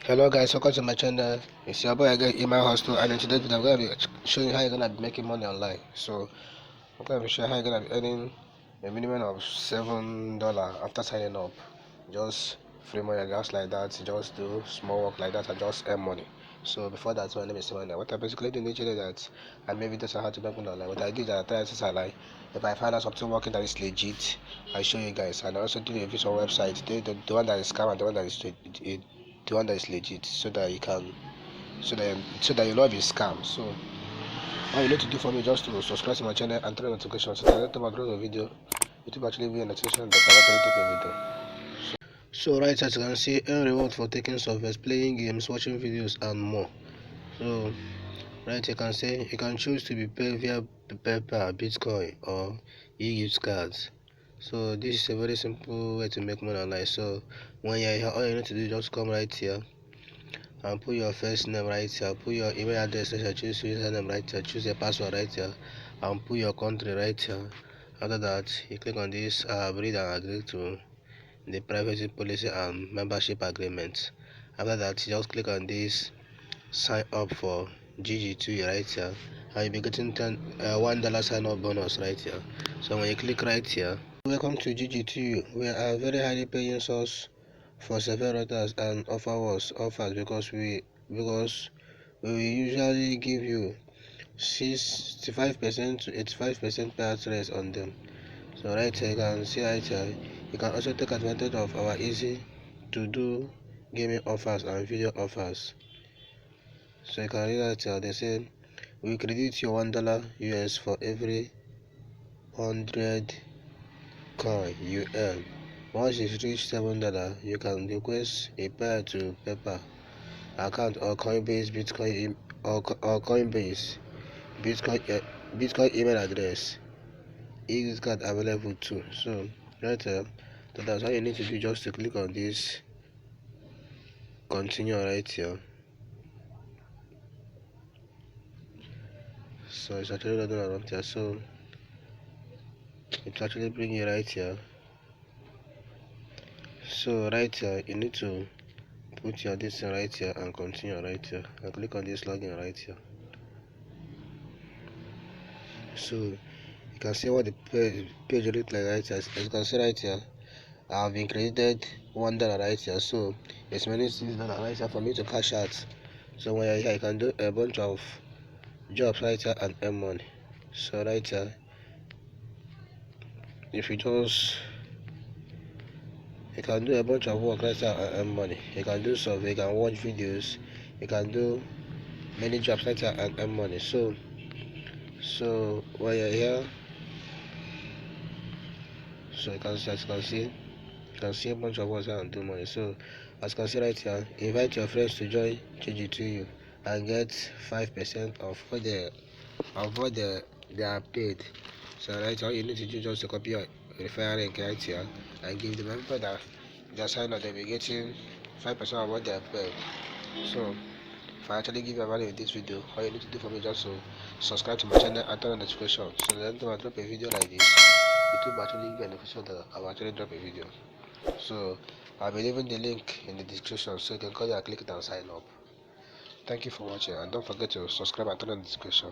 Hello guys, welcome to my channel. It's your boy again, in my hostel, and in today's video I'm gonna be showing you how you're gonna be making money online. So I'm gonna be showing how you're gonna be earning a minimum of $7 after signing up. Just free money, just like that. Just do small work like that and just earn money. So before that, my name is Simon. What I basically do initially is that I make videos on how to make money online. What I do is that I try to like if I find out something working that is legit, I show you guys, and I also do reviews on websites. The one that is scam and the one that is the one that is legit, so that you can so that you not be scam. So all you need to do for me is just to subscribe to my channel and turn on notifications so that every time I upload a video, YouTube actually give you a notification that I actually take a video. So right, as you can see, earn reward for taking surveys, playing games, watching videos, and more. So right, you can say you can choose to be paid via PayPal, Bitcoin, or e-gift cards. So this is a very simple way to make money online. So when you're here, all you need to do is just come right here and put your first name right here, put your email address right here, choose username right here, choose a password right here, and put your country right here. After that, you click on this read and agree to the privacy policy and membership agreement. After that, you just click on this sign up for GG2 right here, and you'll be getting $1 sign up bonus right here. So when you click right here, welcome to GG2. We are a very highly paying source for several routers and offers because we will usually give you 65% to 85% payout rates on them. So right here you can see right here, you can also take advantage of our easy to do gaming offers and video offers. So you can read right here, they say we credit you $1 US for every 100 coin you earn. Once you reach $7, you can request a pair to PayPal account or Coinbase Bitcoin or Coinbase Bitcoin email address. Is card available too. So right here, that's all you need to do, just to click on this continue right here. So it's actually not around here. So it's actually bring you right here. So right here, you need to put your this right here and continue right here, and click on this login right here. So you can see what the page look like right here. As you can see right here, I have been credited $1 right here. So it's many $6 right here for me to cash out. So when you're here, you can do a bunch of jobs right here and earn money. So right here, if you just you can do a bunch of work right here and earn money. You can do survey, you can watch videos, you can do many jobs right here and earn money. So while you're here, so you can see, as you can see a bunch of work and do money. So as you can see right here, invite your friends to join GG2U and get 5% of what they are paid. So right, all you need to do is just to copy your referral link right here and give them. Everybody that they sign up, they'll be getting 5% of what they are paid. So if I actually give you a value in this video, all you need to do for me is just to subscribe to my channel and turn on notification, so that when I drop a video like this, YouTube actually give you a notification that I will actually drop a video. So I'll be leaving the link in the description, so you can go there and click it and sign up. Thank you for watching, and don't forget to subscribe and turn on the notification.